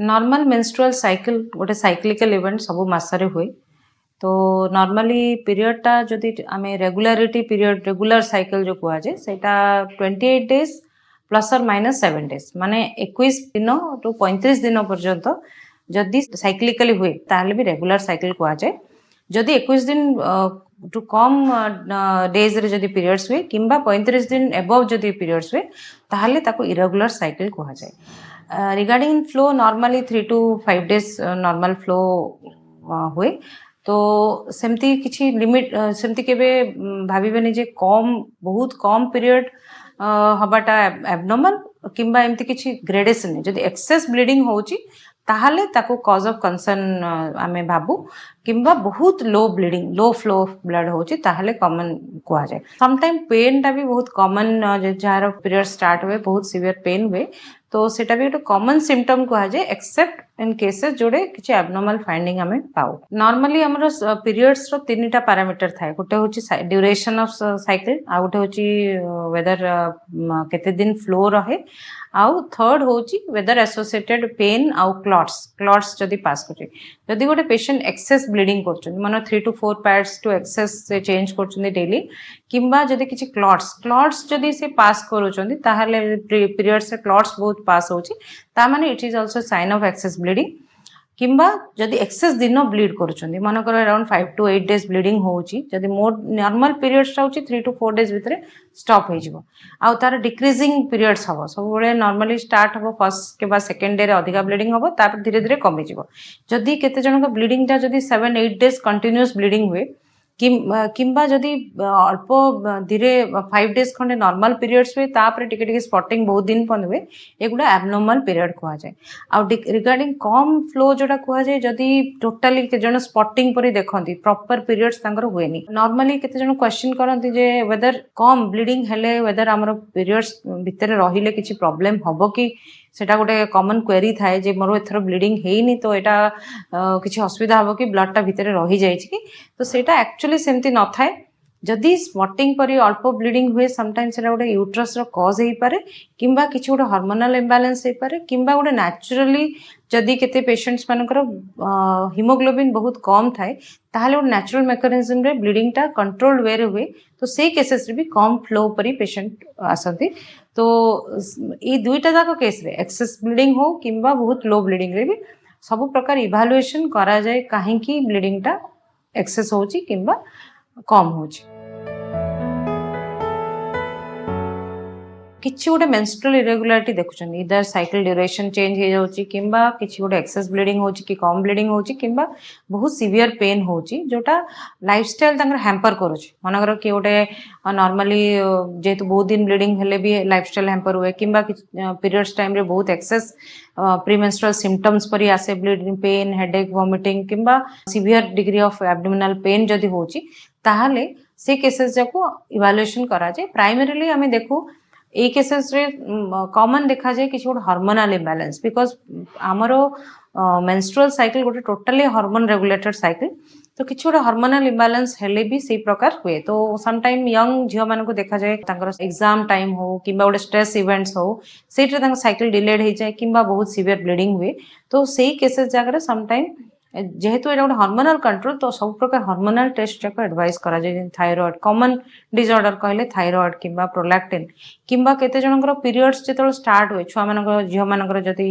Normal menstrual cycle गोटे cyclical event सब मासरे हुए। तो नॉर्मली पीरियडटा जदि आम रेगुलारिटी पीरियड रेगुलर साइकिल जो कहुए से 28 डेज प्लस और माइनस 7 डेज माने 21 दिन टू 35 दिन पर्यंत जदि साइक्लिकली हुए ताहले भी रेगुलर साइकिल कहुए। जदि 21 दिन टू कम डेज रे जदि पीरियड्स हुए किंबा 35 दिन एबव जदि पीरियड्स हुए ताहले ताको इरेगुलर साइकिल कहुए। Regarding flow normally 3 to 5 days normal flow हुए। तो सेमती किछि लिमिट सेमती केबे भाबिबेनी जे कम बहुत कम पीरियड हबाटा एबनॉर्मल किंबा एमती किछि ग्रेडेशन जदि एक्सेस ब्लीडिंग होउची ताहले ताको कॉज ऑफ कंसर्न आमे भाबू किंबा बहुत low bleeding low flow of blood होउची ताहले कॉमन कुआ जाए। सम टाइम पेन टा भी बहुत कॉमन जार पीरियड स्टार्ट हुए बहुत सीवियर पेन हुए तो सेटा भी एक कॉमन सिम्पटम कुआ जाए एक्सेप्ट इन केसेस जोड़े किछि एबनॉर्मल फाइंडिंग हमें पाऊ। नॉर्मली हमर पीरियड्स रो तीनटा पैरामीटर थाए गोटे होची ड्यूरेशन ऑफ साइकिल आ गोटे होची वेदर केते दिन फ्लो रहे आउ थर्ड होची वेदर एसोसिएटेड पेन आउ क्लॉट्स जदि पास करछि। जदि गोटे पेशेंट एक्सेस ब्लीडिंग करछन माने 3 to 4 पैड्स टू एक्सेस से चेंज करछन डेली किंबा जदि किछि क्लॉट्स जदि से पास करूछन ताहले पीरियड से क्लॉट्स बहुत पास होची ता माने it is also sign of excess bleeding. किंबा जदि एक्सेस दिन ब्लीड करूछन मनकर अराउंड 5 to 8 डेज ब्लीडिंग होउची जदि मोर नॉर्मल पीरियड्स होउची 3 to 4 डेज भितरे स्टॉप हो जिवो आ तार डिक्रीजिंग पीरियड्स हबो सब बेले नॉर्मली स्टार्ट हबो फर्स्ट के बाद सेकंड डे रे अधिका ब्लीडिंग हबो तापर धीरे धीरे कमी जिवो। जदि केते जन का ब्लीडिंग ता जदि 7-8 डेज कंटीन्यूअस ब्लीडिंग हुए किंबा जदि अल्प धीरे 5 डेज खंडे नॉर्मल पीरियड्स हुए तापर टिके टिके स्पॉटिंग बहुत दिन पन हुए एगुडा एबनॉर्मल पीरियड कुआ जाए। आ रिगार्डिंग कम फ्लो जोटा कुआ जाए जदि टोटली के जन स्पॉटिंग परी देखंती प्रॉपर पीरियड्स तांकर हुएनी नॉर्मली केते जन क्वेश्चन करंती जे वेदर कम ब्लीडिंग हेले वेदर हमर पीरियड्स भितरे रहिले किछि प्रॉब्लम हबो कि सेटा गोटे कॉमन क्वेरी थाए जे मोर एथर ब्लीडिंग हेइनी तो एटा किछि असुविधा हबो कि ब्लड टा भितरे रहि जाय छि कि तो सेटा एक्चुअली सेमती न थाए। जदि स्पॉटिंग परी अल्प ब्लीडिंग हुए समटाइम्स सेटा गोटे यूट्रस रो कॉज हेई पारे किंबा किछि गोटे हार्मोनल इम्बैलेंस हेई पारे किंबा गोटे नेचुरली जदि केते पेशेंट्स मानकर हीमोग्लोबिन बहुत कम थाए ताहले गोटे नेचुरल मेकानिज्म रे ब्लीडिंग टा कंट्रोल्ड वे रे हुए तो से केसेस रे भी कम फ्लो परी पेशेंट आसंती। तो ये दुईटा जाक केस रे एक्सेस ब्लीडिंग हो किंबा बहुत लो ब्लीडिंग रे भी सब प्रकार इवैल्यूएशन करा जाए काहे कि ब्लीडिंग टा एक्सेस होची किंबा कम होची। किछि गोटे मेंस्ट्रुअल इरेगुलारिटी देखुछन इधर साइकिल ड्यूरेशन चेंज हे जाउची किंबा किछि गोटे एक्सेस ब्लीडिंग होची कि कम ब्लीडिंग होची किंबा बहुत सीवियर पेन होची जोटा लाइफस्टाइल तांगर हैम्पर करूची मनगर कि गोटे नॉर्मली जेतु बहुत दिन ब्लीडिंग हेले भी लाइफस्टाइल हैम्पर हुए किंबा पीरियड्स टाइम रे बहुत एक्सेस प्रीमेंस्ट्रुअल सिम्पटम्स परी आसे ब्लीडिंग पेन हेडेक वॉमिटिंग किंबा severe degree of abdominal pain जदि होची ताहले से केसेस जाको इवैल्यूएशन करा जाय। प्राइमरीली हमें देखू ए केसेस रे कॉमन देखा जाए किसी गोटे हार्मोनल इम्बैलेंस बिकॉज आमरो मेंस्ट्रुअल साइकिल गोटे टोटली हार्मोन रेगुलेटेड साइकिल तो किसी गोटे हार्मोनल इम्बैलेंस हेले भी से प्रकार हुए तो सम टाइम यंग झियो मान को देखा जाए तांकर एग्जाम टाइम हो किंबा गोटे स्ट्रेस इवेंट्स हो सेट्रे तांकर साइकिल डिलेड हो जाए किंबा बहुत सीवियर ब्लीडिंग हुए तो सेही केसेस जगह सम टाइम जेहेतु एटा गोटे हार्मोनल कंट्रोल तो सब प्रकार हार्मोनल टेस्ट जाक एडवाइस करा जाय। थायराइड कॉमन डिसऑर्डर कहले थायराइड किंबा प्रोलैक्टिन किंबा केते जनकर पीरियड्स जेतल स्टार्ट हुए छुआ मानकर झियो मानकर जदि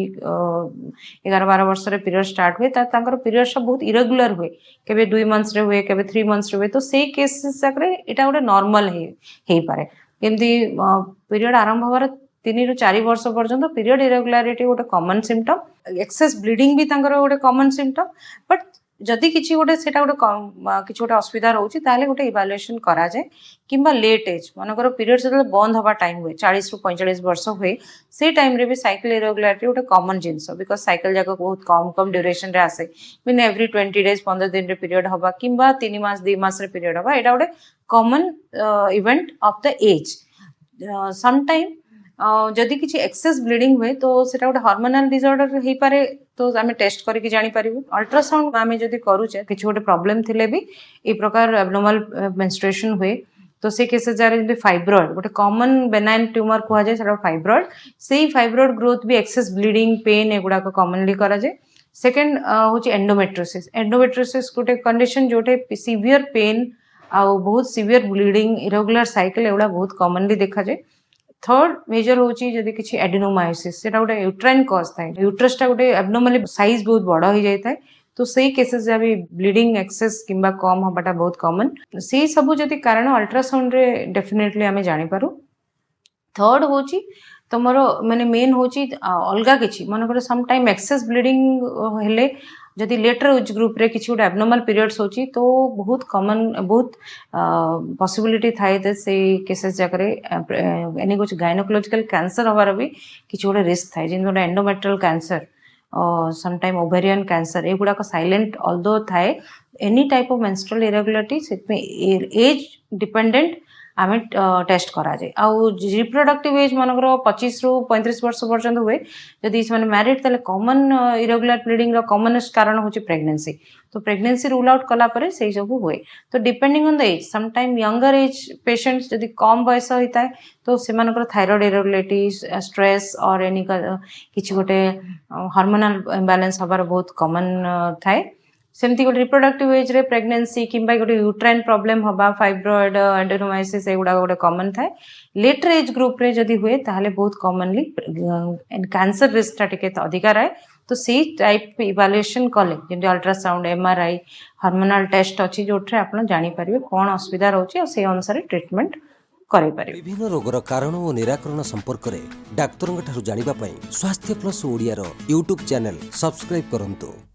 11-12 वर्ष रे पीरियड स्टार्ट हुए तांकर पीरियड्स बहुत इरेगुलर हुए केबे 2 मंथ्स रे हुए केबे 3 मंथ्स रे हुए तो सेही केसेस जाकरे एटा गोटे नॉर्मल हे पारे। केमती पीरियड आरंभ होबार 3 ରୁ 4 वर्ष पर्यंत पीरियड इरेगुलारिटी गोटे कॉमन सिम्पटम एक्सेस ब्लीडिंग भी तांकर गोटे कॉमन सिम्पटम बट जदि किछि गोटे सेटा गोटे किछि गोटे असुविधा रहउची ताले गोटे इवैल्यूएशन करा जाय किंबा लेट एज मनकर पीरियड जदि बंद हवा टाइम हुए 40 ରୁ 45 वर्ष हुए से टाइम रे भी साइकिल इरेगुलारिटी गोटे कॉमन जिंस बिकॉज साइकिल जाक बहुत कम ड्यूरेशन रे आसे मीन एवरी 20 डेज 15 दिन रे पीरियड हवा किंबा 3 मास 2 मास रे पीरियड हवा एटा गोटे common event of the age. Some time जदि किछि एक्सेस ब्लीडिंग हुए तो सेटा गोटे हार्मोनल डिसऑर्डर हेई पारे तो आमे टेस्ट करके जानि परिबु। अल्ट्रासाउंड आमे जदि करूचे किछि गोटे प्रॉब्लम थिले भी ए प्रकार एब्नॉर्मल मेंस्ट्रुएशन हुए तो से केसेस जहाँ फाइब्रॉइड गोटे कॉमन बेनाइन ट्यूमर कह जाए से फाइब्रॉइड से फाइब्रॉइड ग्रोथ भी एक्सेस ब्लीडिंग पेन एगुड़ाक कॉमनली कराए सेकेंड हूँ एंडोमेट्रोसिस गोटे कंडीशन जोटे सीवियर पेन आउ बहुत सीवियर ब्लीडिंग इरेगुलर साइकिल एगुड़ा बहुत कॉमनली देखा जाए थर्ड मेजर हूँ जदि किसी एडिनोमायोसिस से गोटे यूट्राइन कज थाए यूट्रसटा गोटे एब्नॉर्मली साइज बहुत बड़ हो जाए तो सही केसेस जहाँ भी ब्लीडिंग एक्सेस किंबा कम हवाटा बहुत कॉमन से सब जदि कारण अल्ट्रासाउंड रे डेफिनेटली आम जापर थर्ड हूँ तुमर माने मेन हूँ अलग किसी मनकर सम टाइम एक्सेस ब्लीडिंग हेले जदि लेटर एज ग्रुप रे किसी गोटे एब्नॉर्मल पीरियड्स होची तो बहुत कॉमन बहुत पॉसिबिलिटी थाए से केसेस जगह एनी कुछ गायनोकोलॉजिकल कैंसर हवार भी किसी गोटे रिस्क थाए जिन गोटे endometrial cancer sometime ovarian cancer एगुड़ाक साइलेंट ऑल्दो थाए any type of menstrual irregularity age dependent आम टेस्ट कराए आउ रिप्रोडक्टिव एज मनकर 25 ରୁ 35 वर्ष पर्यंत हुए जदि से मैरिड तेल कॉमन इरेगुलर ब्लीडिंग कॉमनेस्ट कारण हूँ प्रेगनेंसी तो प्रेगनेंसी रूल आउट कला परे से सब हुए तो depending on the age some time younger age patients जदि कम बयस होता है तो से थायराइड इरेगुलारिटी स्ट्रेस और एनी किसी गोटे हार्मोनल इम्बैलेंस हबार बहुत कॉमन थाए सेमती गोटे रिप्रोडक्टिव एज रे प्रेगनेंसी किंबा गोटे यूट्राइन प्रॉब्लम हवा फाइब्रॉइड एंडोमेट्रियोसिस एगुड़ा गोटे कॉमन थाए लेटर एज ग्रुप रे जदि हुए ताहले बहुत कॉमनली कैंसर रिस्क टिके अधिका रहे तो सी टाइप इवाल्युएशन कले जमी अल्ट्रासाउंड एमआरआई हार्मोनल टेस्ट अच्छी जो आप जानीपर कौन असुविधा रोचे से अनुसार ट्रीटमेंट करें विभिन्न रोगर कारण और निराकरण संपर्क में डाक्तर जानिबा पई स्वास्थ्य plus Odia YouTube channel subscribe करंतु।